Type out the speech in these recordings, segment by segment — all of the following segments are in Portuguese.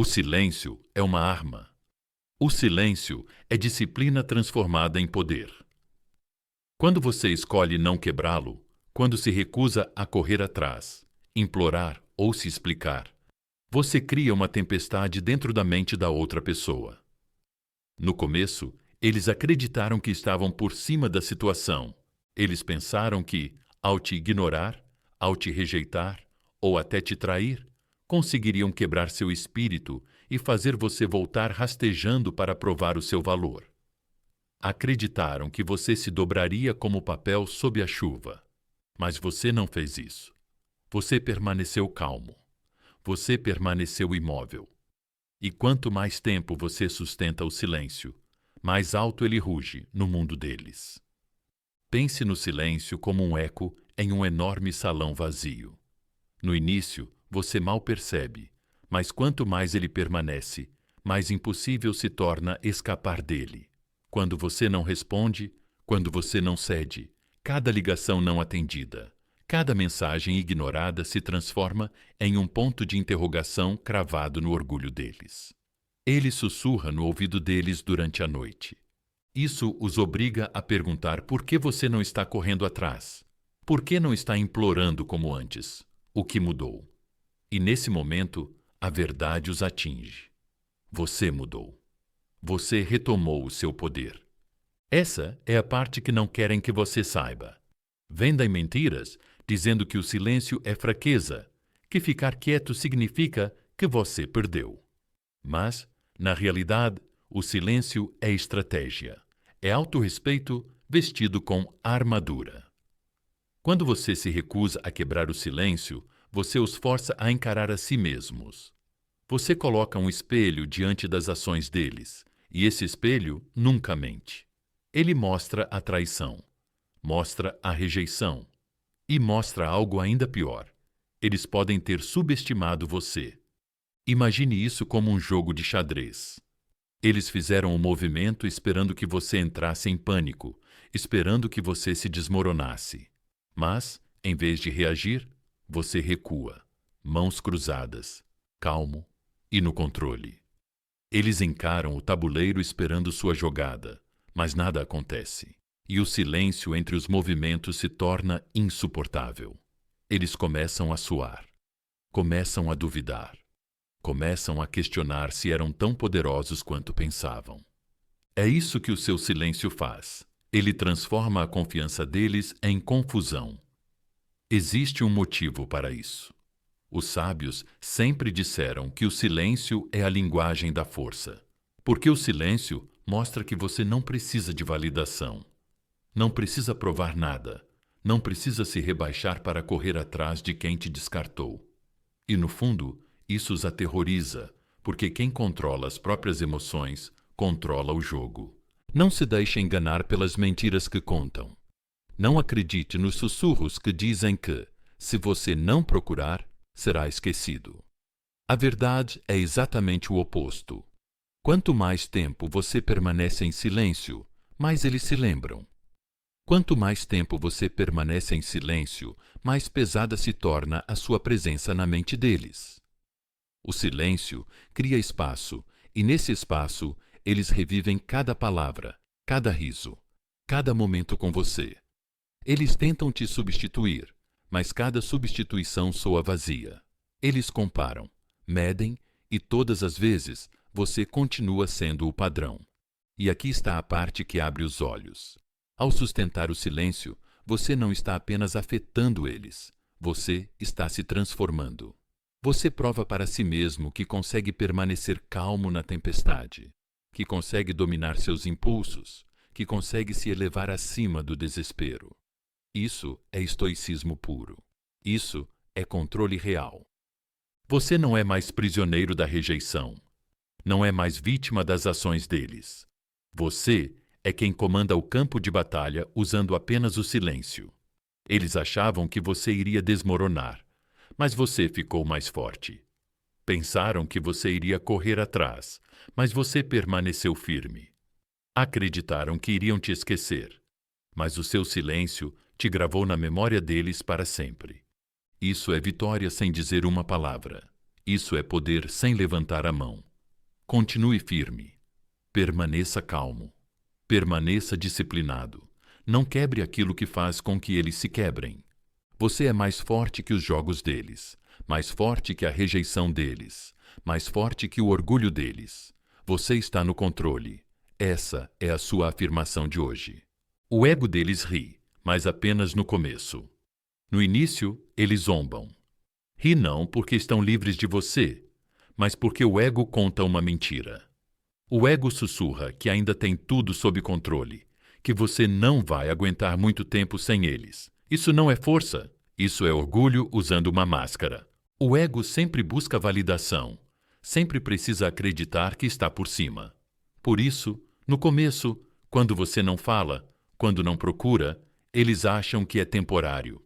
O silêncio é uma arma. O silêncio é disciplina transformada em poder. Quando você escolhe não quebrá-lo, quando se recusa a correr atrás, implorar ou se explicar, você cria uma tempestade dentro da mente da outra pessoa. No começo, eles acreditaram que estavam por cima da situação. Eles pensaram que, ao te ignorar, ao te rejeitar ou até te trair, conseguiriam quebrar seu espírito e fazer você voltar rastejando para provar o seu valor. Acreditaram que você se dobraria como papel sob a chuva. Mas você não fez isso. Você permaneceu calmo. Você permaneceu imóvel. E quanto mais tempo você sustenta o silêncio, mais alto ele ruge no mundo deles. Pense no silêncio como um eco em um enorme salão vazio. No início, você mal percebe, mas quanto mais ele permanece, mais impossível se torna escapar dele. Quando você não responde, quando você não cede, cada ligação não atendida, cada mensagem ignorada se transforma em um ponto de interrogação cravado no orgulho deles. Ele sussurra no ouvido deles durante a noite. Isso os obriga a perguntar por que você não está correndo atrás, por que não está implorando como antes, o que mudou. E nesse momento, a verdade os atinge. Você mudou. Você retomou o seu poder. Essa é a parte que não querem que você saiba. Vendem mentiras dizendo que o silêncio é fraqueza, que ficar quieto significa que você perdeu. Mas, na realidade, o silêncio é estratégia. É autorrespeito vestido com armadura. Quando você se recusa a quebrar o silêncio, você os força a encarar a si mesmos. Você coloca um espelho diante das ações deles, e esse espelho nunca mente. Ele mostra a traição, mostra a rejeição e mostra algo ainda pior. Eles podem ter subestimado você. Imagine isso como um jogo de xadrez. Eles fizeram um movimento esperando que você entrasse em pânico, esperando que você se desmoronasse. Mas, em vez de reagir, você recua, mãos cruzadas, calmo e no controle. Eles encaram o tabuleiro esperando sua jogada, mas nada acontece. E o silêncio entre os movimentos se torna insuportável. Eles começam a suar, começam a duvidar, começam a questionar se eram tão poderosos quanto pensavam. É isso que o seu silêncio faz. Ele transforma a confiança deles em confusão. Existe um motivo para isso. Os sábios sempre disseram que o silêncio é a linguagem da força, porque o silêncio mostra que você não precisa de validação. Não precisa provar nada. Não precisa se rebaixar para correr atrás de quem te descartou. E, no fundo, isso os aterroriza, porque quem controla as próprias emoções controla o jogo. Não se deixe enganar pelas mentiras que contam. Não acredite nos sussurros que dizem que, se você não procurar, será esquecido. A verdade é exatamente o oposto. Quanto mais tempo você permanece em silêncio, mais eles se lembram. Quanto mais tempo você permanece em silêncio, mais pesada se torna a sua presença na mente deles. O silêncio cria espaço, e nesse espaço, eles revivem cada palavra, cada riso, cada momento com você. Eles tentam te substituir, mas cada substituição soa vazia. Eles comparam, medem, e todas as vezes você continua sendo o padrão. E aqui está a parte que abre os olhos. Ao sustentar o silêncio, você não está apenas afetando eles, você está se transformando. Você prova para si mesmo que consegue permanecer calmo na tempestade, que consegue dominar seus impulsos, que consegue se elevar acima do desespero. Isso é estoicismo puro. Isso é controle real. Você não é mais prisioneiro da rejeição. Não é mais vítima das ações deles. Você é quem comanda o campo de batalha usando apenas o silêncio. Eles achavam que você iria desmoronar, mas você ficou mais forte. Pensaram que você iria correr atrás, mas você permaneceu firme. Acreditaram que iriam te esquecer, mas o seu silêncio te gravou na memória deles para sempre. Isso é vitória sem dizer uma palavra. Isso é poder sem levantar a mão. Continue firme. Permaneça calmo. Permaneça disciplinado. Não quebre aquilo que faz com que eles se quebrem. Você é mais forte que os jogos deles, mais forte que a rejeição deles, mais forte que o orgulho deles. Você está no controle. Essa é a sua afirmação de hoje. O ego deles ri, mas apenas no começo. No início, eles zombam. Ri não porque estão livres de você, mas porque o ego conta uma mentira. O ego sussurra que ainda tem tudo sob controle, que você não vai aguentar muito tempo sem eles. Isso não é força, isso é orgulho usando uma máscara. O ego sempre busca validação, sempre precisa acreditar que está por cima. Por isso, no começo, quando você não fala, quando não procura, eles acham que é temporário.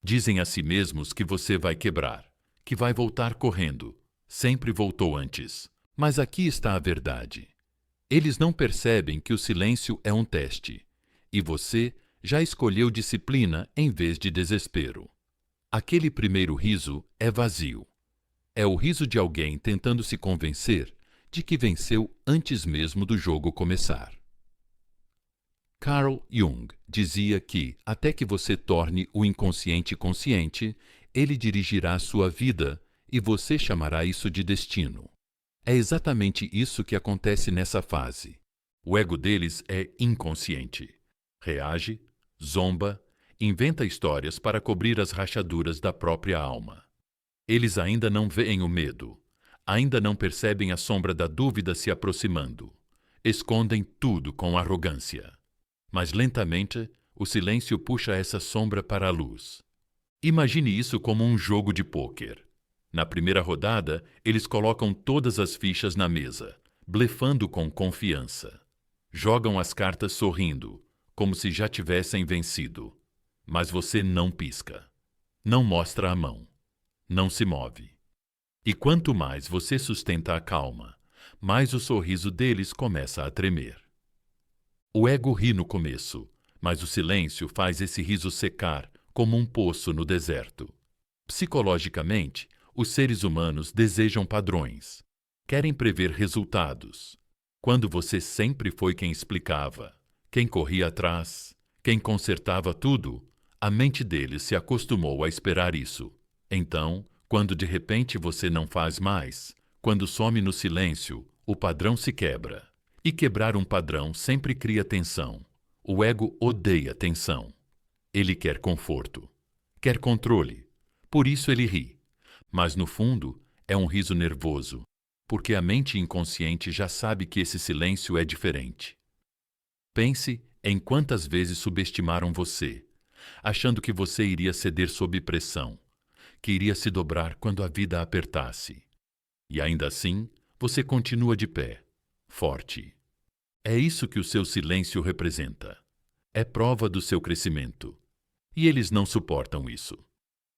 Dizem a si mesmos que você vai quebrar, que vai voltar correndo. Sempre voltou antes. Mas aqui está a verdade. Eles não percebem que o silêncio é um teste, e você já escolheu disciplina em vez de desespero. Aquele primeiro riso é vazio. É o riso de alguém tentando se convencer de que venceu antes mesmo do jogo começar. Carl Jung dizia que, até que você torne o inconsciente consciente, ele dirigirá sua vida e você chamará isso de destino. É exatamente isso que acontece nessa fase. O ego deles é inconsciente. Reage, zomba, inventa histórias para cobrir as rachaduras da própria alma. Eles ainda não veem o medo, ainda não percebem a sombra da dúvida se aproximando. Escondem tudo com arrogância. Mas lentamente, o silêncio puxa essa sombra para a luz. Imagine isso como um jogo de pôquer. Na primeira rodada, eles colocam todas as fichas na mesa, blefando com confiança. Jogam as cartas sorrindo, como se já tivessem vencido. Mas você não pisca. Não mostra a mão. Não se move. E quanto mais você sustenta a calma, mais o sorriso deles começa a tremer. O ego ri no começo, mas o silêncio faz esse riso secar como um poço no deserto. Psicologicamente, os seres humanos desejam padrões. Querem prever resultados. Quando você sempre foi quem explicava, quem corria atrás, quem consertava tudo, a mente deles se acostumou a esperar isso. Então, quando de repente você não faz mais, quando some no silêncio, o padrão se quebra. E quebrar um padrão sempre cria tensão. O ego odeia tensão. Ele quer conforto. Quer controle. Por isso ele ri. Mas no fundo, é um riso nervoso, porque a mente inconsciente já sabe que esse silêncio é diferente. Pense em quantas vezes subestimaram você, achando que você iria ceder sob pressão, que iria se dobrar quando a vida apertasse. E ainda assim, você continua de pé, forte. É isso que o seu silêncio representa. É prova do seu crescimento. E eles não suportam isso.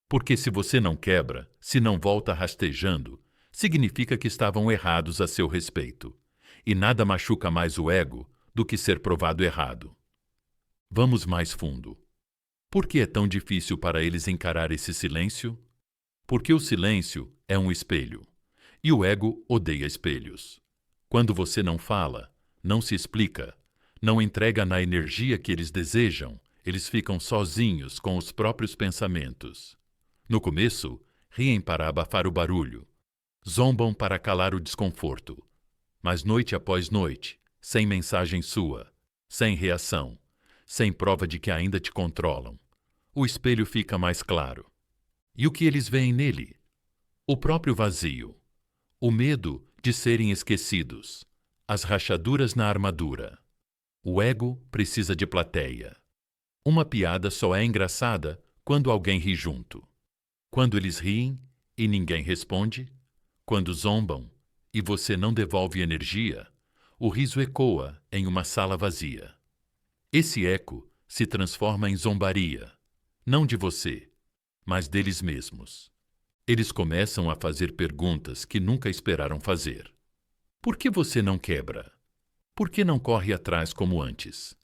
Porque se você não quebra, se não volta rastejando, significa que estavam errados a seu respeito. E nada machuca mais o ego do que ser provado errado. Vamos mais fundo. Por que é tão difícil para eles encarar esse silêncio? Porque o silêncio é um espelho. E o ego odeia espelhos. Quando você não fala, não se explica, não entrega na energia que eles desejam, eles ficam sozinhos com os próprios pensamentos. No começo, riem para abafar o barulho, zombam para calar o desconforto. Mas noite após noite, sem mensagem sua, sem reação, sem prova de que ainda te controlam, o espelho fica mais claro. E o que eles veem nele? O próprio vazio, o medo de serem esquecidos, as rachaduras na armadura. O ego precisa de plateia. Uma piada só é engraçada quando alguém ri junto. Quando eles riem e ninguém responde, quando zombam e você não devolve energia, o riso ecoa em uma sala vazia. Esse eco se transforma em zombaria, não de você, mas deles mesmos. Eles começam a fazer perguntas que nunca esperaram fazer. Por que você não quebra? Por que não corre atrás como antes?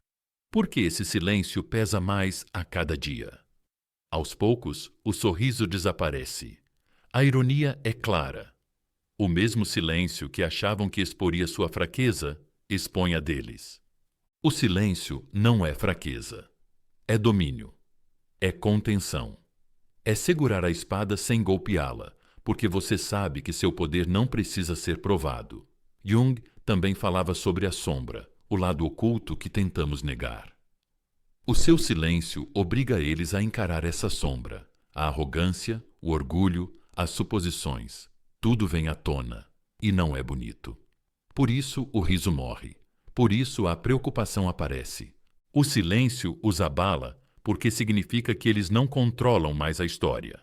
Por que esse silêncio pesa mais a cada dia? Aos poucos, o sorriso desaparece. A ironia é clara. O mesmo silêncio que achavam que exporia sua fraqueza, expõe a deles. O silêncio não é fraqueza. É domínio. É contenção. É segurar a espada sem golpeá-la, porque você sabe que seu poder não precisa ser provado. Jung também falava sobre a sombra, o lado oculto que tentamos negar. O seu silêncio obriga eles a encarar essa sombra. A arrogância, o orgulho, as suposições. Tudo vem à tona, e não é bonito. Por isso o riso morre. Por isso a preocupação aparece. O silêncio os abala porque significa que eles não controlam mais a história.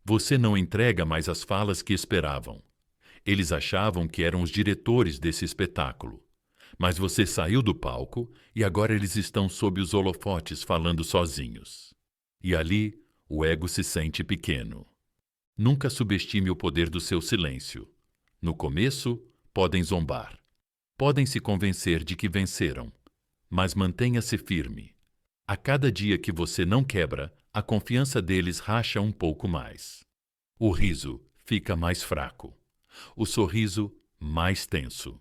Você não entrega mais as falas que esperavam. Eles achavam que eram os diretores desse espetáculo. Mas você saiu do palco e agora eles estão sob os holofotes falando sozinhos. E ali o ego se sente pequeno. Nunca subestime o poder do seu silêncio. No começo, podem zombar. Podem se convencer de que venceram. Mas mantenha-se firme. A cada dia que você não quebra, a confiança deles racha um pouco mais. O riso fica mais fraco. O sorriso mais tenso.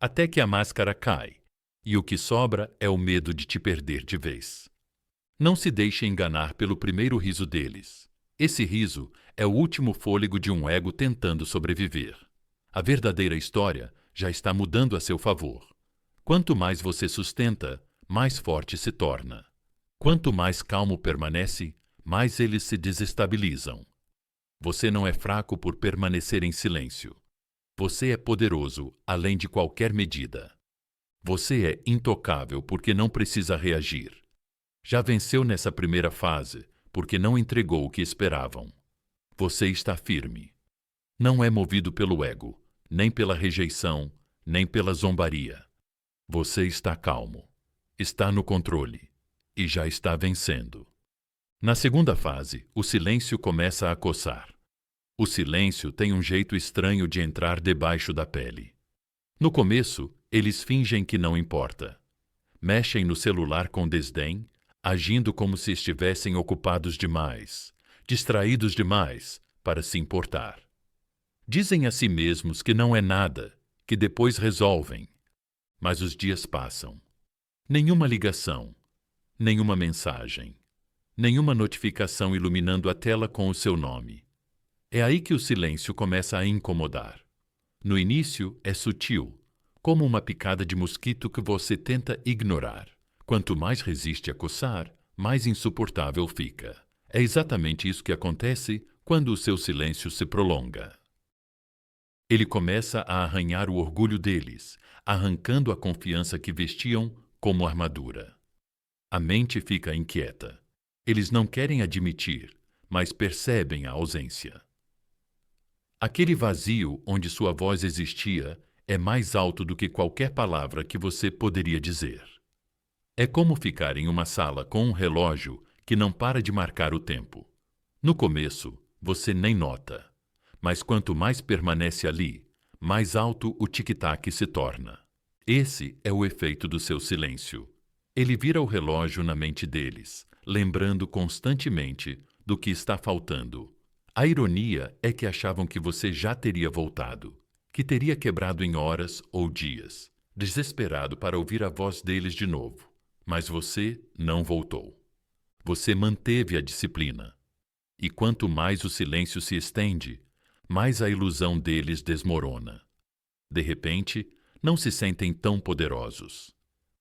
Até que a máscara cai, e o que sobra é o medo de te perder de vez. Não se deixe enganar pelo primeiro riso deles. Esse riso é o último fôlego de um ego tentando sobreviver. A verdadeira história já está mudando a seu favor. Quanto mais você sustenta, mais forte se torna. Quanto mais calmo permanece, mais eles se desestabilizam. Você não é fraco por permanecer em silêncio. Você é poderoso além de qualquer medida. Você é intocável porque não precisa reagir. Já venceu nessa primeira fase porque não entregou o que esperavam. Você está firme. Não é movido pelo ego, nem pela rejeição, nem pela zombaria. Você está calmo. Está no controle. E já está vencendo. Na segunda fase, o silêncio começa a coçar. O silêncio tem um jeito estranho de entrar debaixo da pele. No começo, eles fingem que não importa. Mexem no celular com desdém, agindo como se estivessem ocupados demais, distraídos demais para se importar. Dizem a si mesmos que não é nada, que depois resolvem. Mas os dias passam. Nenhuma ligação, nenhuma mensagem, nenhuma notificação iluminando a tela com o seu nome. É aí que o silêncio começa a incomodar. No início é sutil, como uma picada de mosquito que você tenta ignorar. Quanto mais resiste a coçar, mais insuportável fica. É exatamente isso que acontece quando o seu silêncio se prolonga. Ele começa a arranhar o orgulho deles, arrancando a confiança que vestiam como armadura. A mente fica inquieta. Eles não querem admitir, mas percebem a ausência. Aquele vazio onde sua voz existia é mais alto do que qualquer palavra que você poderia dizer. É como ficar em uma sala com um relógio que não para de marcar o tempo. No começo, você nem nota, mas quanto mais permanece ali, mais alto o tic-tac se torna. Esse é o efeito do seu silêncio. Ele vira o relógio na mente deles, lembrando constantemente do que está faltando. A ironia é que achavam que você já teria voltado, que teria quebrado em horas ou dias, desesperado para ouvir a voz deles de novo. Mas você não voltou. Você manteve a disciplina. E quanto mais o silêncio se estende, mais a ilusão deles desmorona. De repente, não se sentem tão poderosos.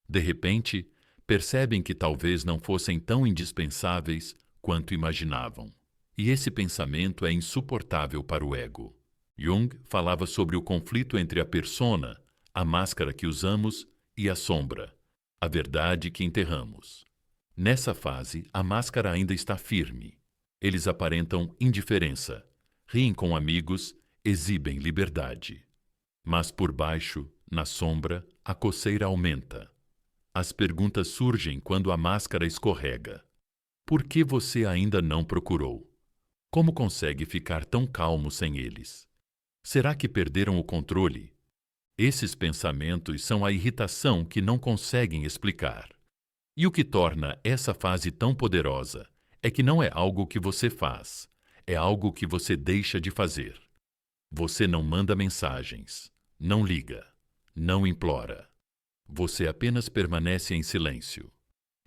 De repente, percebem que talvez não fossem tão indispensáveis quanto imaginavam. E esse pensamento é insuportável para o ego. Jung falava sobre o conflito entre a persona, a máscara que usamos, e a sombra, a verdade que enterramos. Nessa fase, a máscara ainda está firme. Eles aparentam indiferença, riem com amigos, exibem liberdade. Mas por baixo, na sombra, a coceira aumenta. As perguntas surgem quando a máscara escorrega. Por que você ainda não procurou? Como consegue ficar tão calmo sem eles? Será que perderam o controle? Esses pensamentos são a irritação que não conseguem explicar. E o que torna essa fase tão poderosa é que não é algo que você faz, é algo que você deixa de fazer. Você não manda mensagens, não liga, não implora. Você apenas permanece em silêncio.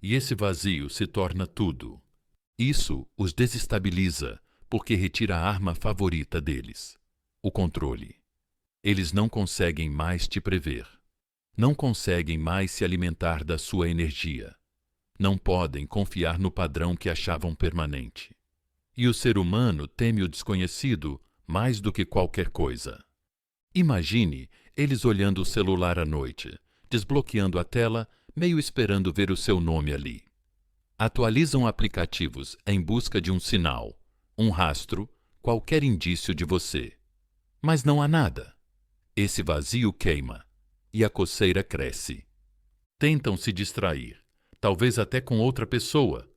E esse vazio se torna tudo. Isso os desestabiliza, porque retira a arma favorita deles: o controle. Eles não conseguem mais te prever. Não conseguem mais se alimentar da sua energia. Não podem confiar no padrão que achavam permanente. E o ser humano teme o desconhecido mais do que qualquer coisa. Imagine eles olhando o celular à noite, desbloqueando a tela, meio esperando ver o seu nome ali. Atualizam aplicativos em busca de um sinal, um rastro, qualquer indício de você. Mas não há nada. Esse vazio queima e a coceira cresce. Tentam se distrair, talvez até com outra pessoa,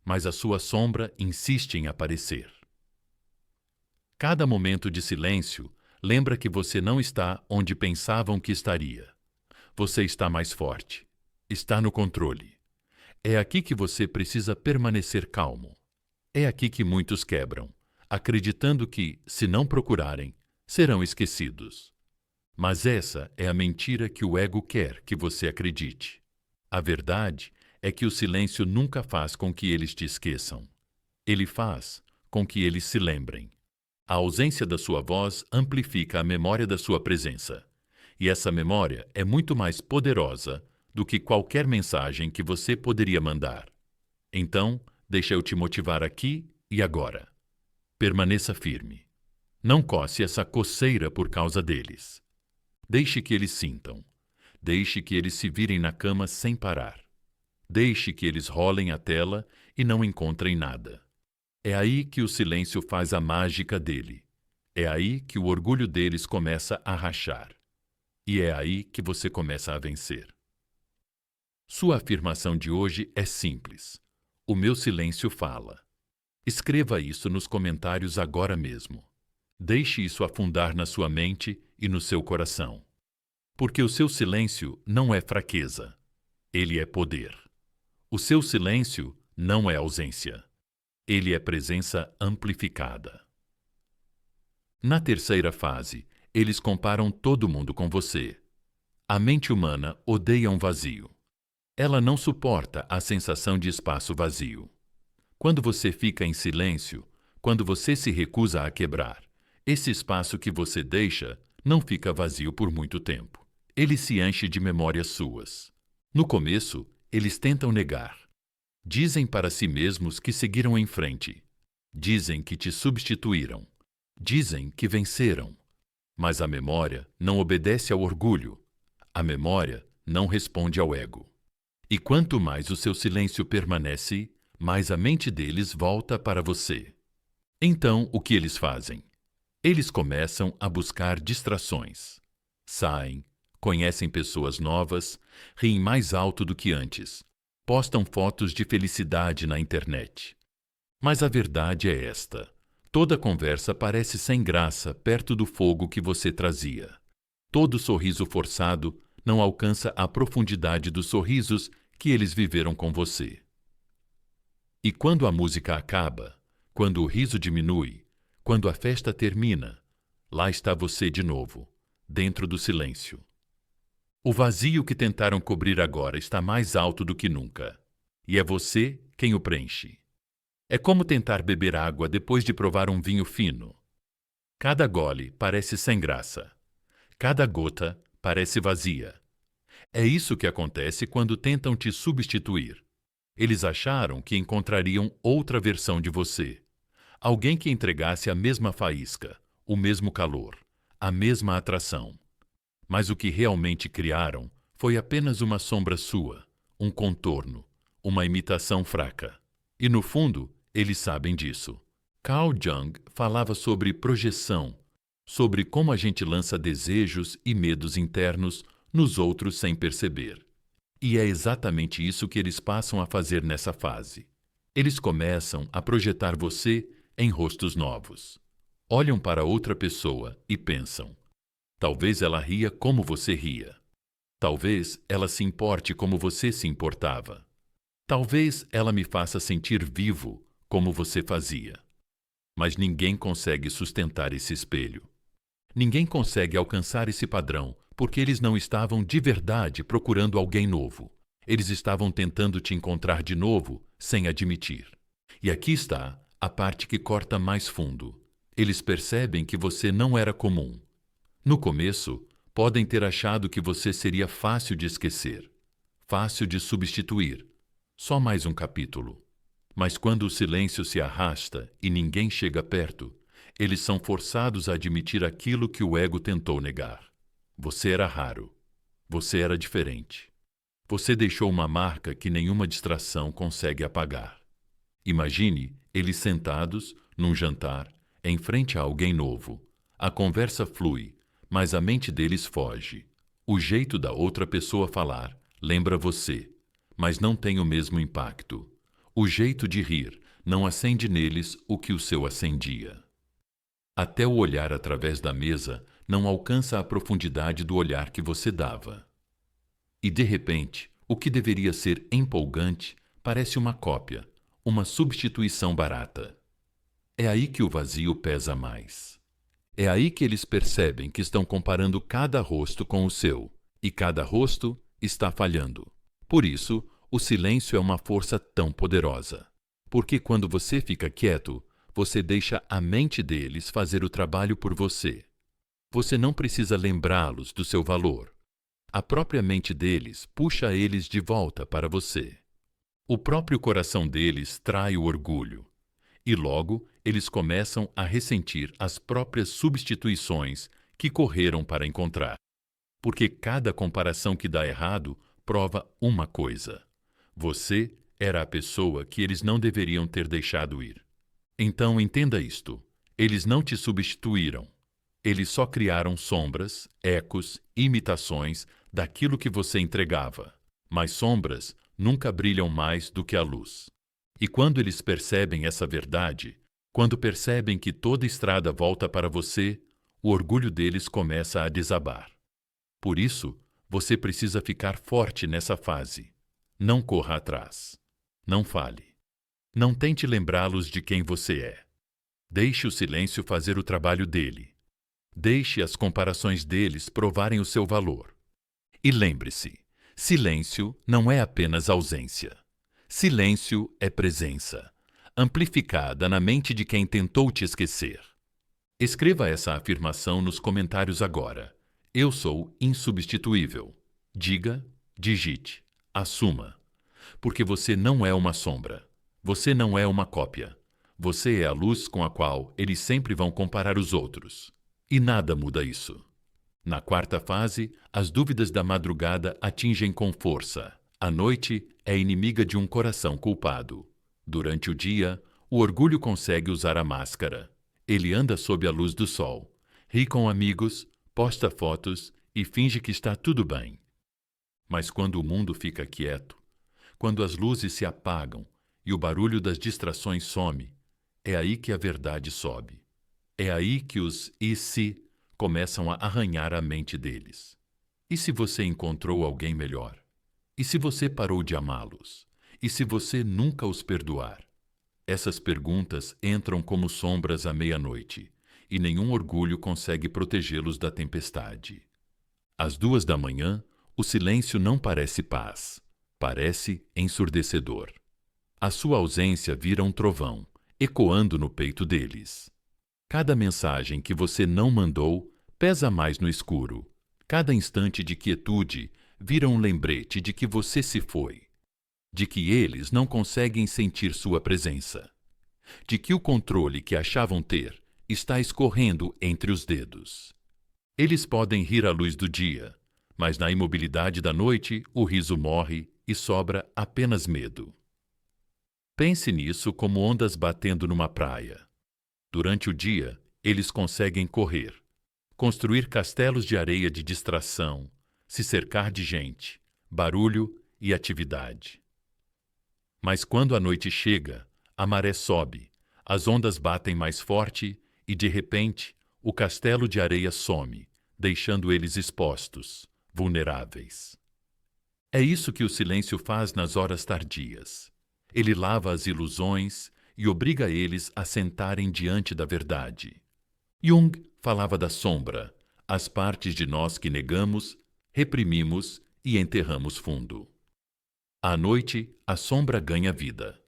mas a sua sombra insiste em aparecer. Cada momento de silêncio lembra que você não está onde pensavam que estaria. Você está mais forte. Está no controle. É aqui que você precisa permanecer calmo. É aqui que muitos quebram, acreditando que, se não procurarem, serão esquecidos. Mas essa é a mentira que o ego quer que você acredite. A verdade é que o silêncio nunca faz com que eles te esqueçam. Ele faz com que eles se lembrem. A ausência da sua voz amplifica a memória da sua presença. E essa memória é muito mais poderosa do que qualquer mensagem que você poderia mandar. Então, deixa eu te motivar aqui e agora. Permaneça firme. Não coce essa coceira por causa deles. Deixe que eles sintam. Deixe que eles se virem na cama sem parar. Deixe que eles rolem a tela e não encontrem nada. É aí que o silêncio faz a mágica dele. É aí que o orgulho deles começa a rachar. E é aí que você começa a vencer. Sua afirmação de hoje é simples. O meu silêncio fala. Escreva isso nos comentários agora mesmo. Deixe isso afundar na sua mente e no seu coração. Porque o seu silêncio não é fraqueza. Ele é poder. O seu silêncio não é ausência. Ele é presença amplificada. Na terceira fase, eles comparam todo mundo com você. A mente humana odeia um vazio. Ela não suporta a sensação de espaço vazio. Quando você fica em silêncio, quando você se recusa a quebrar, esse espaço que você deixa não fica vazio por muito tempo. Ele se enche de memórias suas. No começo, eles tentam negar. Dizem para si mesmos que seguiram em frente. Dizem que te substituíram. Dizem que venceram. Mas a memória não obedece ao orgulho. A memória não responde ao ego. E quanto mais o seu silêncio permanece, mais a mente deles volta para você. Então, o que eles fazem? Eles começam a buscar distrações. Saem, conhecem pessoas novas, riem mais alto do que antes, postam fotos de felicidade na internet. Mas a verdade é esta: toda conversa parece sem graça perto do fogo que você trazia. Todo sorriso forçado não alcança a profundidade dos sorrisos que eles viveram com você. E quando a música acaba, quando o riso diminui, quando a festa termina, lá está você de novo, dentro do silêncio. O vazio que tentaram cobrir agora está mais alto do que nunca, e é você quem o preenche. É como tentar beber água depois de provar um vinho fino. Cada gole parece sem graça. Cada gota parece vazia. É isso que acontece quando tentam te substituir. Eles acharam que encontrariam outra versão de você. Alguém que entregasse a mesma faísca, o mesmo calor, a mesma atração. Mas o que realmente criaram foi apenas uma sombra sua, um contorno, uma imitação fraca. E no fundo, eles sabem disso. Carl Jung falava sobre projeção, sobre como a gente lança desejos e medos internos nos outros sem perceber. E é exatamente isso que eles passam a fazer nessa fase. Eles começam a projetar você em rostos novos. Olham para outra pessoa e pensam: talvez ela ria como você ria. Talvez ela se importe como você se importava. Talvez ela me faça sentir vivo como você fazia. Mas ninguém consegue sustentar esse espelho. Ninguém consegue alcançar esse padrão porque eles não estavam de verdade procurando alguém novo. Eles estavam tentando te encontrar de novo sem admitir. E aqui está a parte que corta mais fundo. Eles percebem que você não era comum. No começo, podem ter achado que você seria fácil de esquecer, fácil de substituir. Só mais um capítulo. Mas quando o silêncio se arrasta e ninguém chega perto, eles são forçados a admitir aquilo que o ego tentou negar. Você era raro. Você era diferente. Você deixou uma marca que nenhuma distração consegue apagar. Imagine eles sentados, num jantar, em frente a alguém novo. A conversa flui, mas a mente deles foge. O jeito da outra pessoa falar lembra você, mas não tem o mesmo impacto. O jeito de rir não acende neles o que o seu acendia. Até o olhar através da mesa não alcança a profundidade do olhar que você dava. E, de repente, o que deveria ser empolgante parece uma cópia, uma substituição barata. É aí que o vazio pesa mais. É aí que eles percebem que estão comparando cada rosto com o seu, e cada rosto está falhando. Por isso, o silêncio é uma força tão poderosa. Porque quando você fica quieto, você deixa a mente deles fazer o trabalho por você. Você não precisa lembrá-los do seu valor. A própria mente deles puxa eles de volta para você. O próprio coração deles trai o orgulho. E logo eles começam a ressentir as próprias substituições que correram para encontrar. Porque cada comparação que dá errado prova uma coisa: você era a pessoa que eles não deveriam ter deixado ir. Então entenda isto: eles não te substituíram. Eles só criaram sombras, ecos, imitações daquilo que você entregava. Mas sombras nunca brilham mais do que a luz. E quando eles percebem essa verdade, quando percebem que toda estrada volta para você, o orgulho deles começa a desabar. Por isso, você precisa ficar forte nessa fase. Não corra atrás. Não fale. Não tente lembrá-los de quem você é. Deixe o silêncio fazer o trabalho dele. Deixe as comparações deles provarem o seu valor. E lembre-se, silêncio não é apenas ausência. Silêncio é presença, amplificada na mente de quem tentou te esquecer. Escreva essa afirmação nos comentários agora. Eu sou insubstituível. Diga, digite, assuma. Porque você não é uma sombra. Você não é uma cópia. Você é a luz com a qual eles sempre vão comparar os outros. E nada muda isso. Na quarta fase, as dúvidas da madrugada atingem com força. A noite é inimiga de um coração culpado. Durante o dia, o orgulho consegue usar a máscara. Ele anda sob a luz do sol, ri com amigos, posta fotos e finge que está tudo bem. Mas quando o mundo fica quieto, quando as luzes se apagam e o barulho das distrações some, é aí que a verdade sobe. É aí que os "e se" começam a arranhar a mente deles. E se você encontrou alguém melhor? E se você parou de amá-los? E se você nunca os perdoar? Essas perguntas entram como sombras à meia-noite, e nenhum orgulho consegue protegê-los da tempestade. Às 2 da manhã, o silêncio não parece paz, parece ensurdecedor. A sua ausência vira um trovão, ecoando no peito deles. Cada mensagem que você não mandou pesa mais no escuro. Cada instante de quietude vira um lembrete de que você se foi, de que eles não conseguem sentir sua presença, de que o controle que achavam ter está escorrendo entre os dedos. Eles podem rir à luz do dia, mas na imobilidade da noite o riso morre e sobra apenas medo. Pense nisso como ondas batendo numa praia. Durante o dia, eles conseguem correr, construir castelos de areia de distração, se cercar de gente, barulho e atividade. Mas quando a noite chega, a maré sobe, as ondas batem mais forte e, de repente, o castelo de areia some, deixando eles expostos, vulneráveis. É isso que o silêncio faz nas horas tardias. Ele lava as ilusões e obriga eles a sentarem diante da verdade. Jung falava da sombra, as partes de nós que negamos, reprimimos e enterramos fundo. À noite, a sombra ganha vida.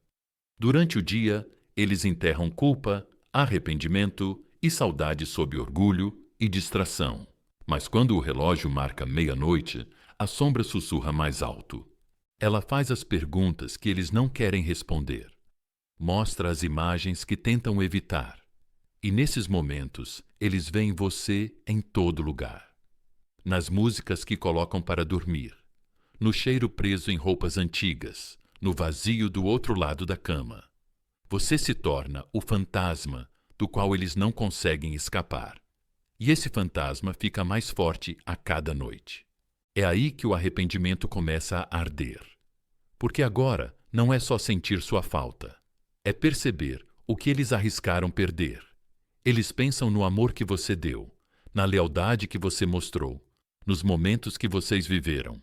Durante o dia, eles enterram culpa, arrependimento e saudade sob orgulho e distração. Mas quando o relógio marca meia-noite, a sombra sussurra mais alto. Ela faz as perguntas que eles não querem responder. Mostra as imagens que tentam evitar. E nesses momentos, eles veem você em todo lugar. Nas músicas que colocam para dormir, no cheiro preso em roupas antigas, no vazio do outro lado da cama. Você se torna o fantasma do qual eles não conseguem escapar. E esse fantasma fica mais forte a cada noite. É aí que o arrependimento começa a arder. Porque agora não é só sentir sua falta, é perceber o que eles arriscaram perder. Eles pensam no amor que você deu, na lealdade que você mostrou, nos momentos que vocês viveram.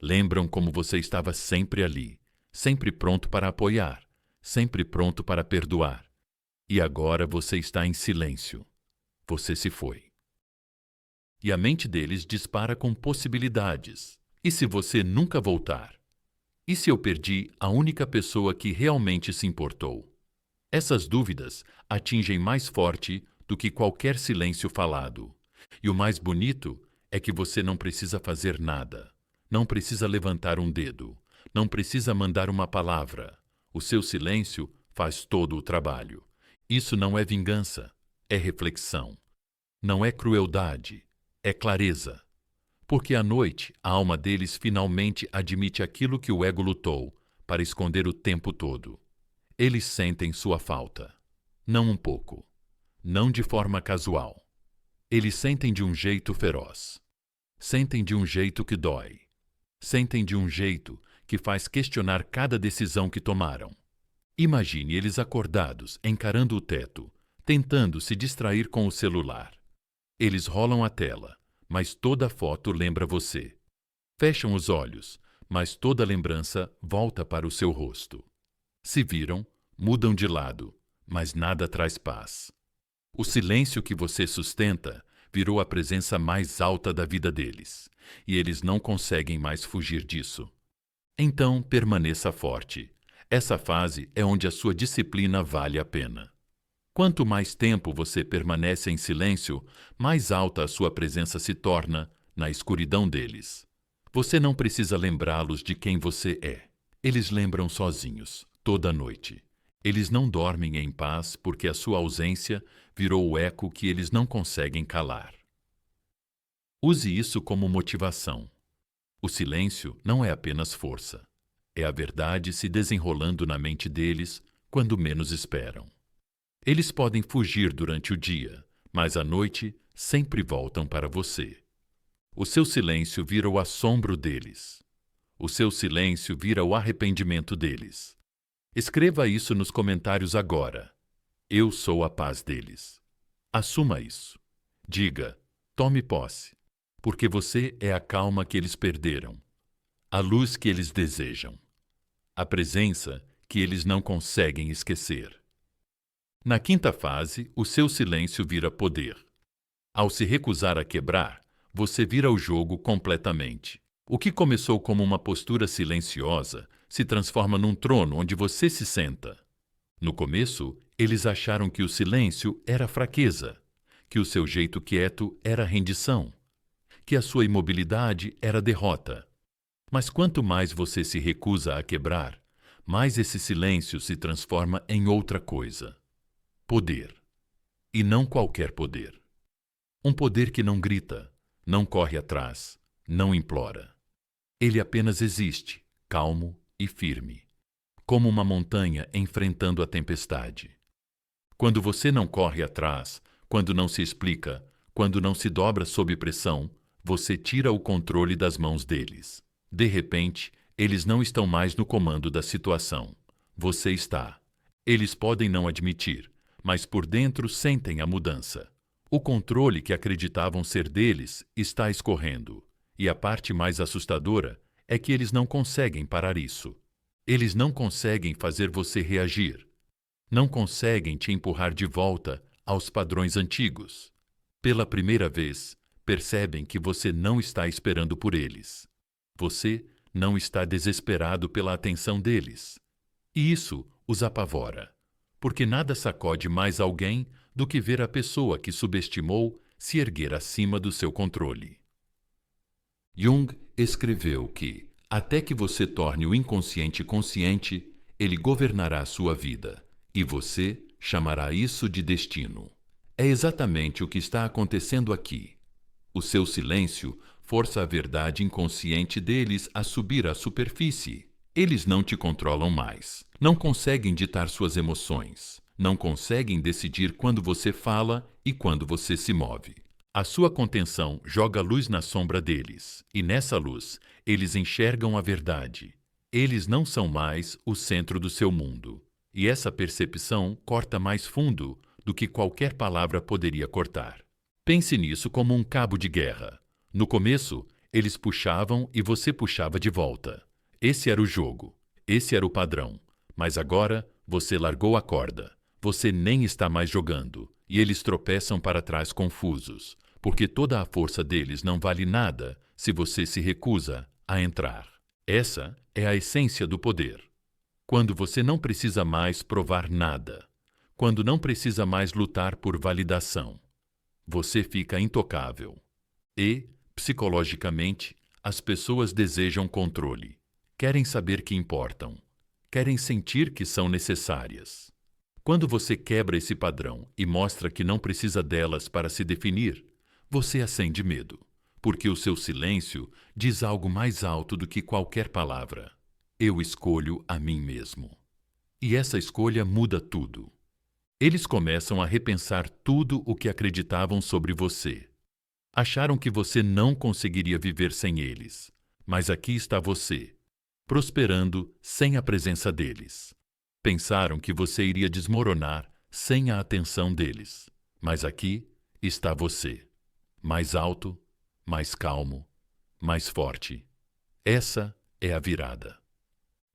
Lembram como você estava sempre ali, sempre pronto para apoiar, sempre pronto para perdoar. E agora você está em silêncio. Você se foi. E a mente deles dispara com possibilidades. E se você nunca voltar? E se eu perdi a única pessoa que realmente se importou? Essas dúvidas atingem mais forte do que qualquer silêncio falado. E o mais bonito é que você não precisa fazer nada. Não precisa levantar um dedo. Não precisa mandar uma palavra. O seu silêncio faz todo o trabalho. Isso não é vingança, é reflexão. Não é crueldade, é clareza. Porque à noite, a alma deles finalmente admite aquilo que o ego lutou para esconder o tempo todo. Eles sentem sua falta. Não um pouco. Não de forma casual. Eles sentem de um jeito feroz. Sentem de um jeito que dói. Sentem de um jeito que faz questionar cada decisão que tomaram. Imagine eles acordados, encarando o teto, tentando se distrair com o celular. Eles rolam a tela, mas toda foto lembra você. Fecham os olhos, mas toda lembrança volta para o seu rosto. Se viram, mudam de lado, mas nada traz paz. O silêncio que você sustenta virou a presença mais alta da vida deles, e eles não conseguem mais fugir disso. Então, permaneça forte. Essa fase é onde a sua disciplina vale a pena. Quanto mais tempo você permanece em silêncio, mais alta a sua presença se torna na escuridão deles. Você não precisa lembrá-los de quem você é. Eles lembram sozinhos, toda noite. Eles não dormem em paz porque a sua ausência virou o eco que eles não conseguem calar. Use isso como motivação. O silêncio não é apenas força. É a verdade se desenrolando na mente deles quando menos esperam. Eles podem fugir durante o dia, mas à noite sempre voltam para você. O seu silêncio vira o assombro deles. O seu silêncio vira o arrependimento deles. Escreva isso nos comentários agora. Eu sou a paz deles. Assuma isso. Diga, tome posse, porque você é a calma que eles perderam, a luz que eles desejam, a presença que eles não conseguem esquecer. Na quinta fase, o seu silêncio vira poder. Ao se recusar a quebrar, você vira o jogo completamente. O que começou como uma postura silenciosa se transforma num trono onde você se senta. No começo, eles acharam que o silêncio era fraqueza, que o seu jeito quieto era rendição, que a sua imobilidade era derrota. Mas quanto mais você se recusa a quebrar, mais esse silêncio se transforma em outra coisa. Poder. E não qualquer poder. Um poder que não grita, não corre atrás, não implora. Ele apenas existe, calmo e firme, como uma montanha enfrentando a tempestade. Quando você não corre atrás, quando não se explica, quando não se dobra sob pressão, você tira o controle das mãos deles. De repente, eles não estão mais no comando da situação. Você está. Eles podem não admitir, mas por dentro sentem a mudança. O controle que acreditavam ser deles está escorrendo. E a parte mais assustadora é que eles não conseguem parar isso. Eles não conseguem fazer você reagir. Não conseguem te empurrar de volta aos padrões antigos. Pela primeira vez, percebem que você não está esperando por eles. Você não está desesperado pela atenção deles. E isso os apavora, porque nada sacode mais alguém do que ver a pessoa que subestimou se erguer acima do seu controle. Jung escreveu que, até que você torne o inconsciente consciente, ele governará a sua vida, e você chamará isso de destino. É exatamente o que está acontecendo aqui. O seu silêncio força a verdade inconsciente deles a subir à superfície. Eles não te controlam mais. Não conseguem ditar suas emoções. Não conseguem decidir quando você fala e quando você se move. A sua contenção joga luz na sombra deles, e nessa luz, eles enxergam a verdade. Eles não são mais o centro do seu mundo. E essa percepção corta mais fundo do que qualquer palavra poderia cortar. Pense nisso como um cabo de guerra. No começo, eles puxavam e você puxava de volta. Esse era o jogo. Esse era o padrão. Mas agora, você largou a corda. Você nem está mais jogando. E eles tropeçam para trás confusos, porque toda a força deles não vale nada se você se recusa a entrar. Essa é a essência do poder. Quando você não precisa mais provar nada. Quando não precisa mais lutar por validação. Você fica intocável. E, psicologicamente, as pessoas desejam controle. Querem saber que importam. Querem sentir que são necessárias. Quando você quebra esse padrão e mostra que não precisa delas para se definir, você acende medo, porque o seu silêncio diz algo mais alto do que qualquer palavra. Eu escolho a mim mesmo. E essa escolha muda tudo. Eles começam a repensar tudo o que acreditavam sobre você. Acharam que você não conseguiria viver sem eles, mas aqui está você, prosperando sem a presença deles. Pensaram que você iria desmoronar sem a atenção deles, mas aqui está você, mais alto, mais calmo, mais forte. Essa é a virada.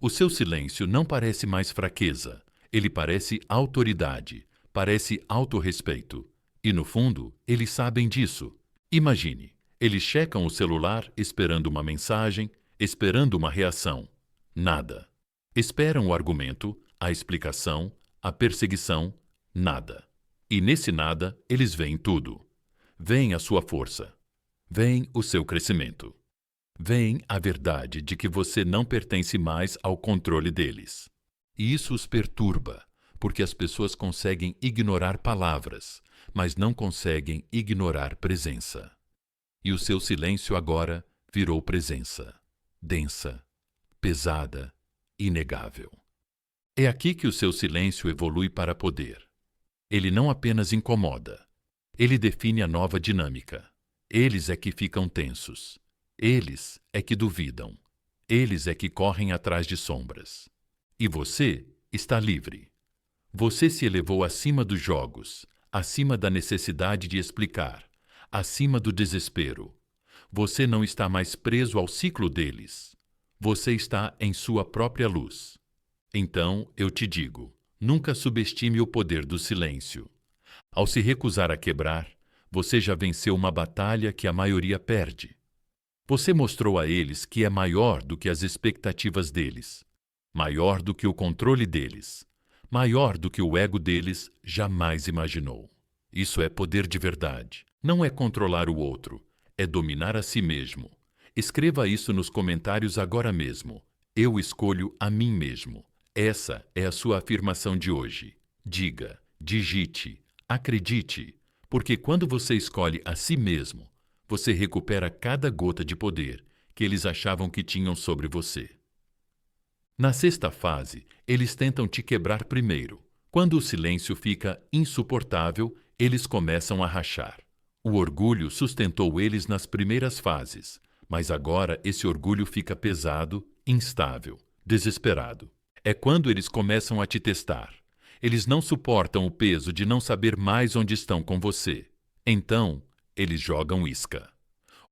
O seu silêncio não parece mais fraqueza, ele parece autoridade, parece autorrespeito. E no fundo, eles sabem disso. Imagine, eles checam o celular esperando uma mensagem, esperando uma reação. Nada. Esperam o argumento, a explicação, a perseguição, nada. E nesse nada, eles veem tudo. Veem a sua força. Veem o seu crescimento. Veem a verdade de que você não pertence mais ao controle deles. E isso os perturba, porque as pessoas conseguem ignorar palavras, mas não conseguem ignorar presença. E o seu silêncio agora virou presença. Densa, pesada, inegável. É aqui que o seu silêncio evolui para poder. Ele não apenas incomoda. Ele define a nova dinâmica. Eles é que ficam tensos. Eles é que duvidam. Eles é que correm atrás de sombras. E você está livre. Você se elevou acima dos jogos, acima da necessidade de explicar, acima do desespero. Você não está mais preso ao ciclo deles. Você está em sua própria luz. Então, eu te digo, nunca subestime o poder do silêncio. Ao se recusar a quebrar, você já venceu uma batalha que a maioria perde. Você mostrou a eles que é maior do que as expectativas deles, maior do que o controle deles, maior do que o ego deles jamais imaginou. Isso é poder de verdade. Não é controlar o outro, é dominar a si mesmo. Escreva isso nos comentários agora mesmo. Eu escolho a mim mesmo. Essa é a sua afirmação de hoje. Diga, digite, acredite, porque quando você escolhe a si mesmo, você recupera cada gota de poder que eles achavam que tinham sobre você. Na sexta fase, eles tentam te quebrar primeiro. Quando o silêncio fica insuportável, eles começam a rachar. O orgulho sustentou eles nas primeiras fases, mas agora esse orgulho fica pesado, instável, desesperado. É quando eles começam a te testar. Eles não suportam o peso de não saber mais onde estão com você. Então, eles jogam isca.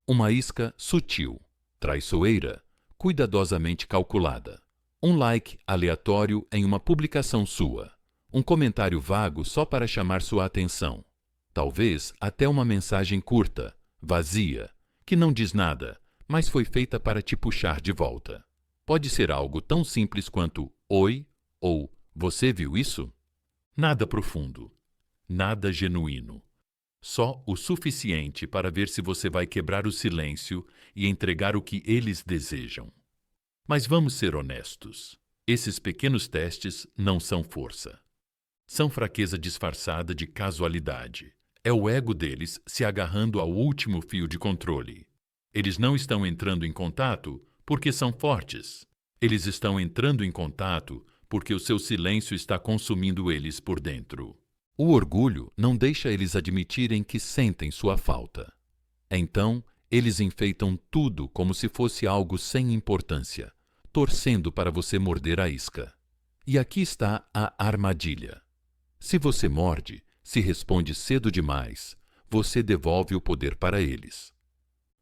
Uma isca sutil, traiçoeira, cuidadosamente calculada. Um like aleatório em uma publicação sua. Um comentário vago só para chamar sua atenção. Talvez até uma mensagem curta, vazia, que não diz nada, mas foi feita para te puxar de volta. Pode ser algo tão simples quanto "Oi" ou "Você viu isso?". Nada profundo, nada genuíno. Só o suficiente para ver se você vai quebrar o silêncio e entregar o que eles desejam. Mas vamos ser honestos. Esses pequenos testes não são força. São fraqueza disfarçada de casualidade. É o ego deles se agarrando ao último fio de controle. Eles não estão entrando em contato porque são fortes. Eles estão entrando em contato porque o seu silêncio está consumindo eles por dentro. O orgulho não deixa eles admitirem que sentem sua falta. Então, eles enfeitam tudo como se fosse algo sem importância, torcendo para você morder a isca. E aqui está a armadilha. Se você morde, se responde cedo demais, você devolve o poder para eles.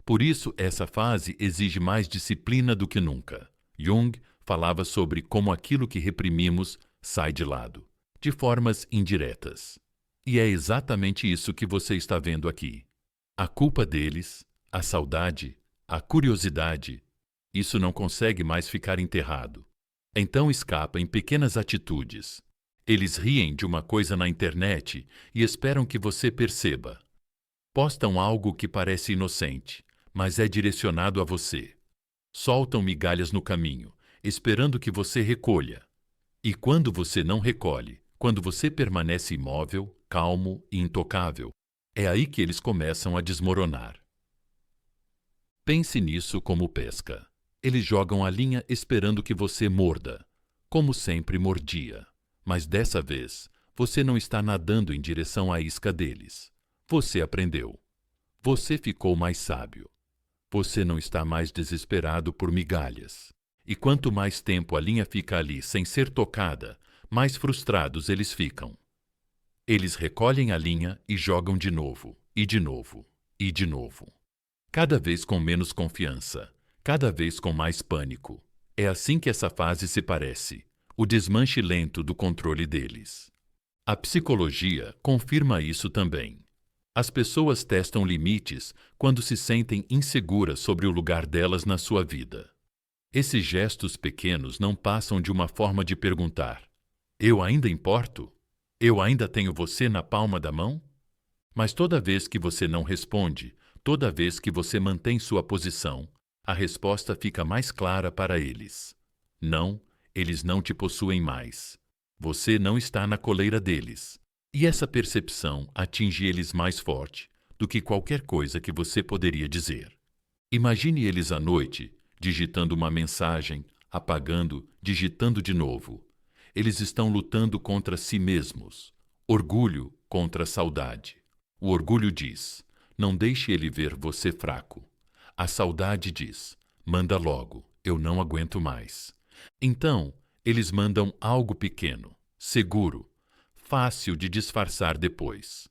Por isso, essa fase exige mais disciplina do que nunca. Jung falava sobre como aquilo que reprimimos sai de lado, de formas indiretas. E é exatamente isso que você está vendo aqui. A culpa deles, a saudade, a curiosidade, isso não consegue mais ficar enterrado. Então escapa em pequenas atitudes. Eles riem de uma coisa na internet e esperam que você perceba. Postam algo que parece inocente, mas é direcionado a você. Soltam migalhas no caminho, esperando que você recolha. E quando você não recolhe, quando você permanece imóvel, calmo e intocável, é aí que eles começam a desmoronar. Pense nisso como pesca. Eles jogam a linha esperando que você morda, como sempre mordia. Mas dessa vez, você não está nadando em direção à isca deles. Você aprendeu. Você ficou mais sábio. Você não está mais desesperado por migalhas. E quanto mais tempo a linha fica ali sem ser tocada, mais frustrados eles ficam. Eles recolhem a linha e jogam de novo, e de novo, e de novo. Cada vez com menos confiança, cada vez com mais pânico. É assim que essa fase se parece. O desmanche lento do controle deles. A psicologia confirma isso também. As pessoas testam limites quando se sentem inseguras sobre o lugar delas na sua vida. Esses gestos pequenos não passam de uma forma de perguntar: eu ainda importo? Eu ainda tenho você na palma da mão? Mas toda vez que você não responde, toda vez que você mantém sua posição, a resposta fica mais clara para eles. Não. Eles não te possuem mais. Você não está na coleira deles. E essa percepção atinge eles mais forte do que qualquer coisa que você poderia dizer. Imagine eles à noite, digitando uma mensagem, apagando, digitando de novo. Eles estão lutando contra si mesmos. Orgulho contra saudade. O orgulho diz: não deixe ele ver você fraco. A saudade diz: manda logo, eu não aguento mais. Então, eles mandam algo pequeno, seguro, fácil de disfarçar depois.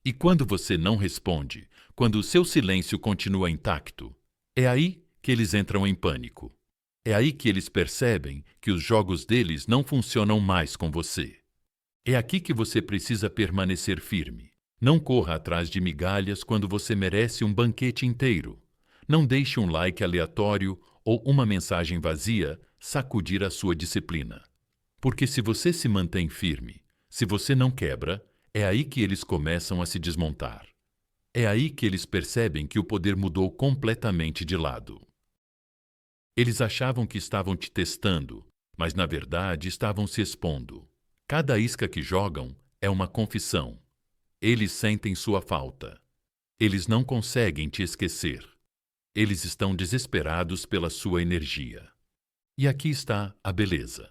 E quando você não responde, quando o seu silêncio continua intacto, é aí que eles entram em pânico. É aí que eles percebem que os jogos deles não funcionam mais com você. É aqui que você precisa permanecer firme. Não corra atrás de migalhas quando você merece um banquete inteiro. Não deixe um like aleatório ou uma mensagem vazia sacudir a sua disciplina. Porque se você se mantém firme, se você não quebra, é aí que eles começam a se desmontar. É aí que eles percebem que o poder mudou completamente de lado. Eles achavam que estavam te testando, mas na verdade estavam se expondo. Cada isca que jogam é uma confissão. Eles sentem sua falta. Eles não conseguem te esquecer. Eles estão desesperados pela sua energia. E aqui está a beleza.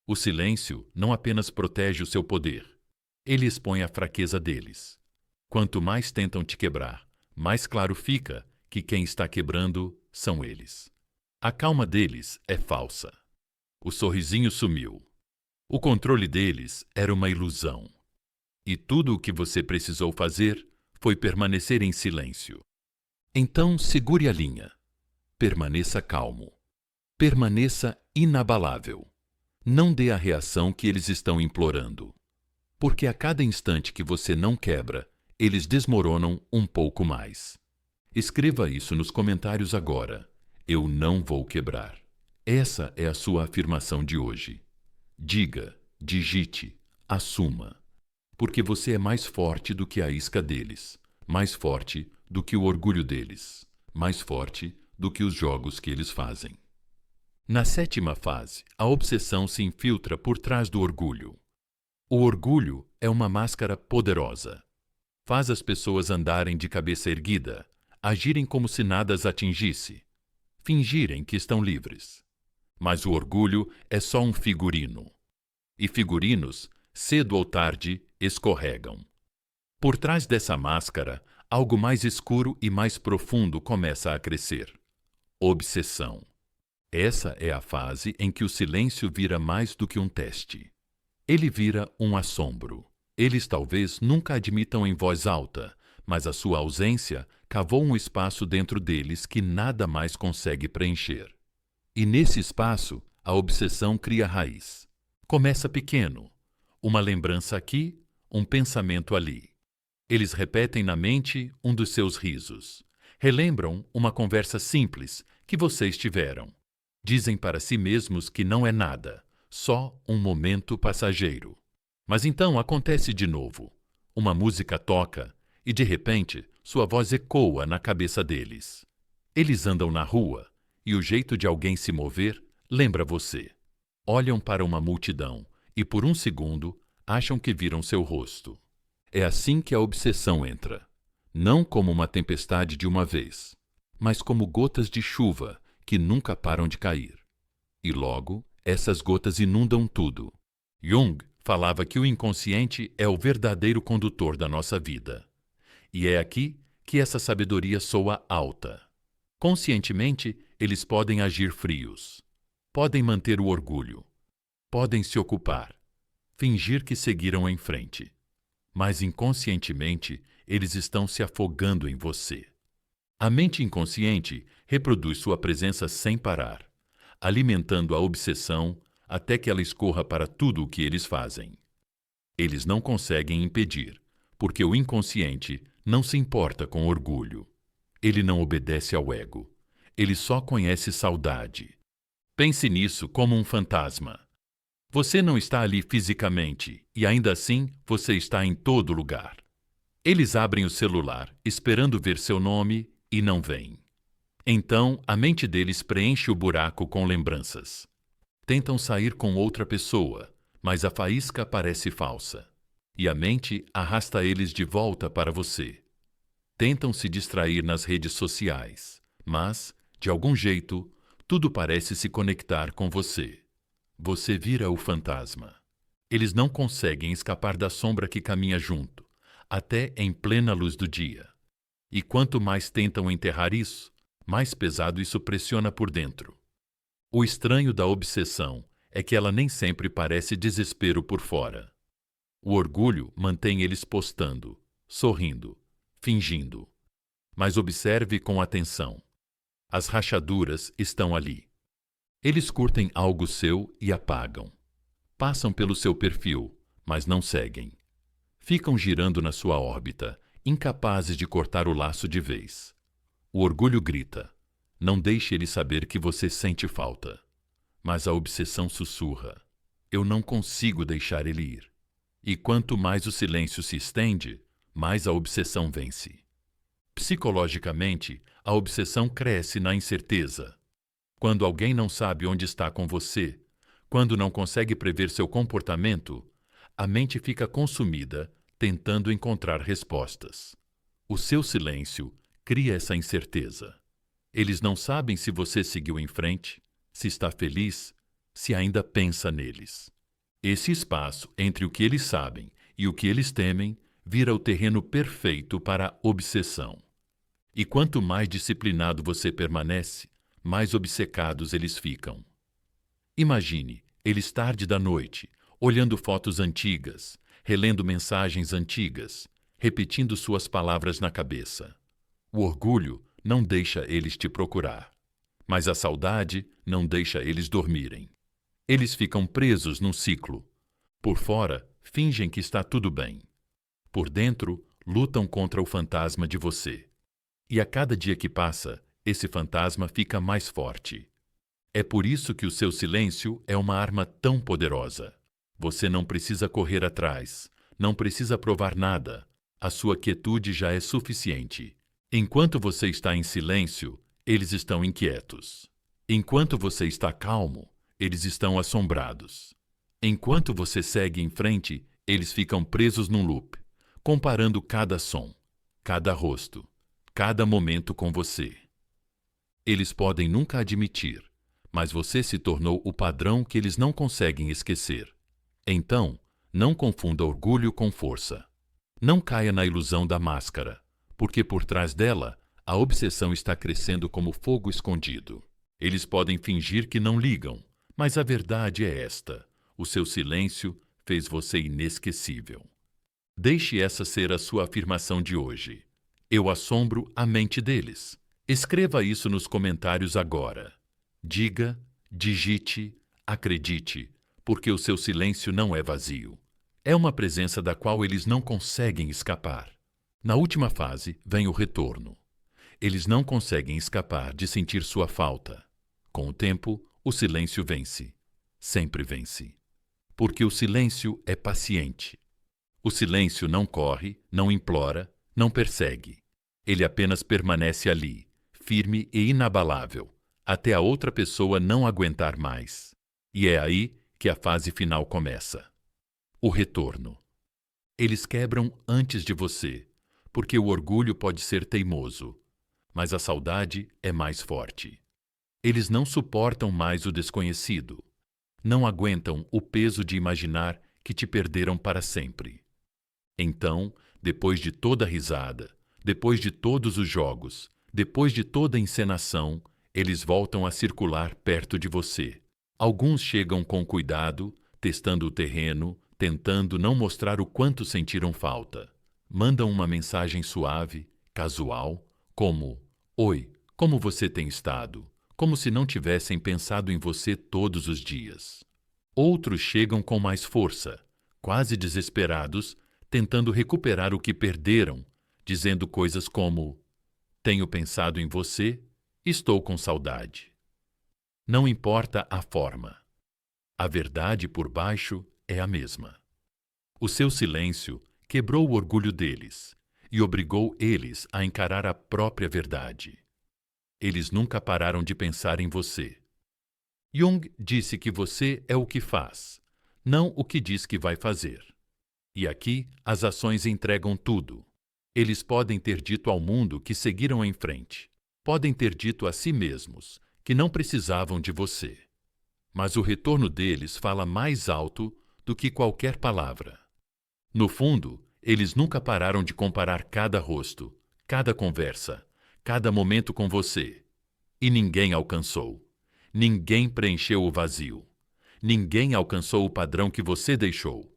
O silêncio não apenas protege o seu poder, ele expõe a fraqueza deles. Quanto mais tentam te quebrar, mais claro fica que quem está quebrando são eles. A calma deles é falsa. O sorrisinho sumiu. O controle deles era uma ilusão. E tudo o que você precisou fazer foi permanecer em silêncio. Então segure a linha. Permaneça calmo. Permaneça inabalável. Não dê a reação que eles estão implorando. Porque a cada instante que você não quebra, eles desmoronam um pouco mais. Escreva isso nos comentários agora. Eu não vou quebrar. Essa é a sua afirmação de hoje. Diga, digite, assuma. Porque você é mais forte do que a isca deles, mais forte do que o orgulho deles, mais forte do que os jogos que eles fazem. Na sétima fase, a obsessão se infiltra por trás do orgulho. O orgulho é uma máscara poderosa. Faz as pessoas andarem de cabeça erguida, agirem como se nada as atingisse, fingirem que estão livres. Mas o orgulho é só um figurino. E figurinos, cedo ou tarde, escorregam. Por trás dessa máscara, algo mais escuro e mais profundo começa a crescer. Obsessão. Essa é a fase em que o silêncio vira mais do que um teste. Ele vira um assombro. Eles talvez nunca admitam em voz alta, mas a sua ausência cavou um espaço dentro deles que nada mais consegue preencher. E nesse espaço, a obsessão cria raiz. Começa pequeno. Uma lembrança aqui, um pensamento ali. Eles repetem na mente um dos seus risos. Relembram uma conversa simples que vocês tiveram. Dizem para si mesmos que não é nada, só um momento passageiro. Mas então acontece de novo. Uma música toca e, de repente, sua voz ecoa na cabeça deles. Eles andam na rua e o jeito de alguém se mover lembra você. Olham para uma multidão e, por um segundo, acham que viram seu rosto. É assim que a obsessão entra. Não como uma tempestade de uma vez, mas como gotas de chuva que nunca param de cair. E logo, essas gotas inundam tudo. Jung falava que o inconsciente é o verdadeiro condutor da nossa vida. E é aqui que essa sabedoria soa alta. Conscientemente, eles podem agir frios. Podem manter o orgulho. Podem se ocupar. Fingir que seguiram em frente. Mas inconscientemente, eles estão se afogando em você. A mente inconsciente reproduz sua presença sem parar, alimentando a obsessão até que ela escorra para tudo o que eles fazem. Eles não conseguem impedir, porque o inconsciente não se importa com orgulho. Ele não obedece ao ego. Ele só conhece saudade. Pense nisso como um fantasma. Você não está ali fisicamente e ainda assim você está em todo lugar. Eles abrem o celular esperando ver seu nome e não veem. Então a mente deles preenche o buraco com lembranças. Tentam sair com outra pessoa, mas a faísca parece falsa. E a mente arrasta eles de volta para você. Tentam se distrair nas redes sociais, mas, de algum jeito, tudo parece se conectar com você. Você vira o fantasma. Eles não conseguem escapar da sombra que caminha junto, até em plena luz do dia. E quanto mais tentam enterrar isso, mais pesado isso pressiona por dentro. O estranho da obsessão é que ela nem sempre parece desespero por fora. O orgulho mantém eles postando, sorrindo, fingindo. Mas observe com atenção. As rachaduras estão ali. Eles curtem algo seu e apagam. Passam pelo seu perfil, mas não seguem. Ficam girando na sua órbita, incapazes de cortar o laço de vez. O orgulho grita. Não deixe ele saber que você sente falta. Mas a obsessão sussurra. Eu não consigo deixar ele ir. E quanto mais o silêncio se estende, mais a obsessão vence. Psicologicamente, a obsessão cresce na incerteza. Quando alguém não sabe onde está com você, quando não consegue prever seu comportamento, a mente fica consumida tentando encontrar respostas. O seu silêncio cria essa incerteza. Eles não sabem se você seguiu em frente, se está feliz, se ainda pensa neles. Esse espaço entre o que eles sabem e o que eles temem vira o terreno perfeito para a obsessão. E quanto mais disciplinado você permanece, mais obcecados eles ficam. Imagine, eles tarde da noite, olhando fotos antigas, relendo mensagens antigas, repetindo suas palavras na cabeça. O orgulho não deixa eles te procurar, mas a saudade não deixa eles dormirem. Eles ficam presos num ciclo. Por fora, fingem que está tudo bem. Por dentro, lutam contra o fantasma de você. E a cada dia que passa, esse fantasma fica mais forte. É por isso que o seu silêncio é uma arma tão poderosa. Você não precisa correr atrás, não precisa provar nada. A sua quietude já é suficiente. Enquanto você está em silêncio, eles estão inquietos. Enquanto você está calmo, eles estão assombrados. Enquanto você segue em frente, eles ficam presos num loop, comparando cada som, cada rosto, cada momento com você. Eles podem nunca admitir, mas você se tornou o padrão que eles não conseguem esquecer. Então, não confunda orgulho com força. Não caia na ilusão da máscara, porque por trás dela, a obsessão está crescendo como fogo escondido. Eles podem fingir que não ligam, mas a verdade é esta: o seu silêncio fez você inesquecível. Deixe essa ser a sua afirmação de hoje. Eu assombro a mente deles. Escreva isso nos comentários agora. Diga, digite, acredite, porque o seu silêncio não é vazio. É uma presença da qual eles não conseguem escapar. Na última fase vem o retorno. Eles não conseguem escapar de sentir sua falta. Com o tempo, o silêncio vence. Sempre vence. Porque o silêncio é paciente. O silêncio não corre, não implora, não persegue. Ele apenas permanece ali, firme e inabalável, até a outra pessoa não aguentar mais. E é aí que a fase final começa. O retorno. Eles quebram antes de você, porque o orgulho pode ser teimoso, mas a saudade é mais forte. Eles não suportam mais o desconhecido. Não aguentam o peso de imaginar que te perderam para sempre. Então, depois de toda a risada, depois de todos os jogos, depois de toda a encenação, eles voltam a circular perto de você. Alguns chegam com cuidado, testando o terreno, tentando não mostrar o quanto sentiram falta. Mandam uma mensagem suave, casual, como: "Oi, como você tem estado?", como se não tivessem pensado em você todos os dias. Outros chegam com mais força, quase desesperados, tentando recuperar o que perderam, dizendo coisas como: "Tenho pensado em você, estou com saudade". Não importa a forma. A verdade por baixo é a mesma. O seu silêncio quebrou o orgulho deles e obrigou eles a encarar a própria verdade. Eles nunca pararam de pensar em você. Jung disse que você é o que faz, não o que diz que vai fazer. E aqui as ações entregam tudo. Eles podem ter dito ao mundo que seguiram em frente. Podem ter dito a si mesmos que não precisavam de você. Mas o retorno deles fala mais alto do que qualquer palavra. No fundo, eles nunca pararam de comparar cada rosto, cada conversa, cada momento com você. E ninguém alcançou. Ninguém preencheu o vazio. Ninguém alcançou o padrão que você deixou.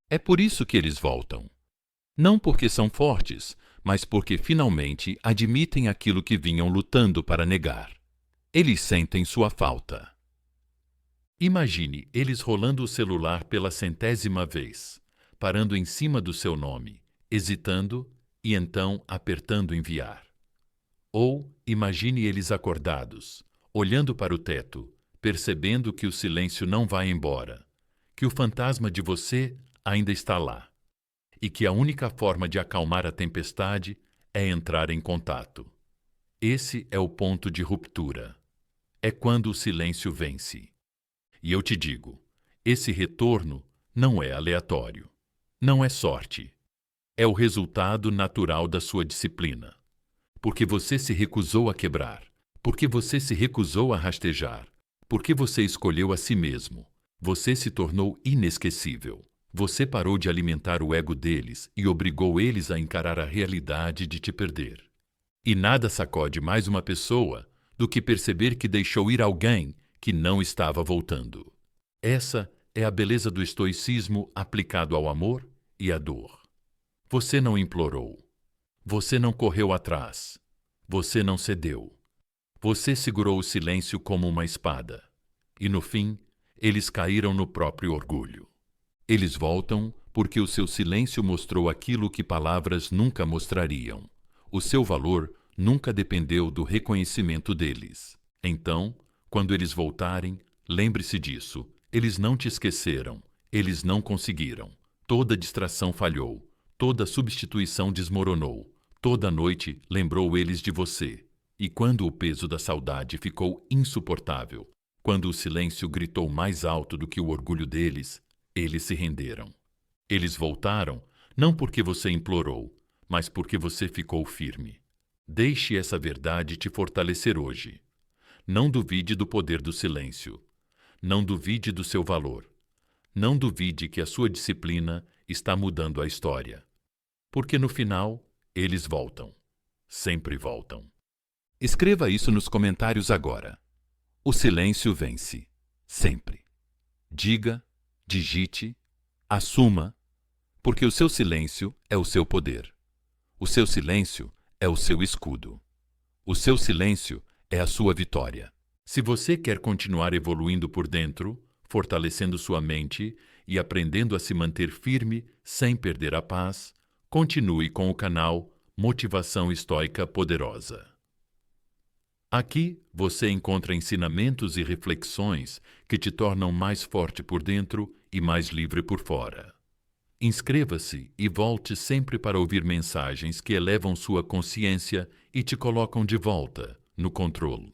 É por isso que eles voltam. Não porque são fortes, mas porque finalmente admitem aquilo que vinham lutando para negar. Eles sentem sua falta. Imagine eles rolando o celular pela 100ª vez, parando em cima do seu nome, hesitando e então apertando enviar. Ou imagine eles acordados, olhando para o teto, percebendo que o silêncio não vai embora, que o fantasma de você ainda está lá, e que a única forma de acalmar a tempestade é entrar em contato. Esse é o ponto de ruptura. É quando o silêncio vence. E eu te digo, esse retorno não é aleatório. Não é sorte. É o resultado natural da sua disciplina. Porque você se recusou a quebrar. Porque você se recusou a rastejar. Porque você escolheu a si mesmo. Você se tornou inesquecível. Você parou de alimentar o ego deles e obrigou eles a encarar a realidade de te perder. E nada sacode mais uma pessoa do que perceber que deixou ir alguém que não estava voltando. Essa é a beleza do estoicismo aplicado ao amor e à dor. Você não implorou. Você não correu atrás. Você não cedeu. Você segurou o silêncio como uma espada. E no fim, eles caíram no próprio orgulho. Eles voltam porque o seu silêncio mostrou aquilo que palavras nunca mostrariam. O seu valor nunca dependeu do reconhecimento deles. Então, quando eles voltarem, lembre-se disso. Eles não te esqueceram. Eles não conseguiram. Toda distração falhou. Toda substituição desmoronou. Toda noite lembrou eles de você. E quando o peso da saudade ficou insuportável, quando o silêncio gritou mais alto do que o orgulho deles, eles se renderam. Eles voltaram, não porque você implorou, mas porque você ficou firme. Deixe essa verdade te fortalecer hoje. Não duvide do poder do silêncio. Não duvide do seu valor. Não duvide que a sua disciplina está mudando a história. Porque no final, eles voltam. Sempre voltam. Escreva isso nos comentários agora. O silêncio vence. Sempre. Diga, digite, assuma, porque o seu silêncio é o seu poder. O seu silêncio é o seu escudo. O seu silêncio é a sua vitória. Se você quer continuar evoluindo por dentro, fortalecendo sua mente e aprendendo a se manter firme sem perder a paz, continue com o canal Motivação Estoica Poderosa. Aqui você encontra ensinamentos e reflexões que te tornam mais forte por dentro e mais livre por fora. Inscreva-se e volte sempre para ouvir mensagens que elevam sua consciência e te colocam de volta no controle.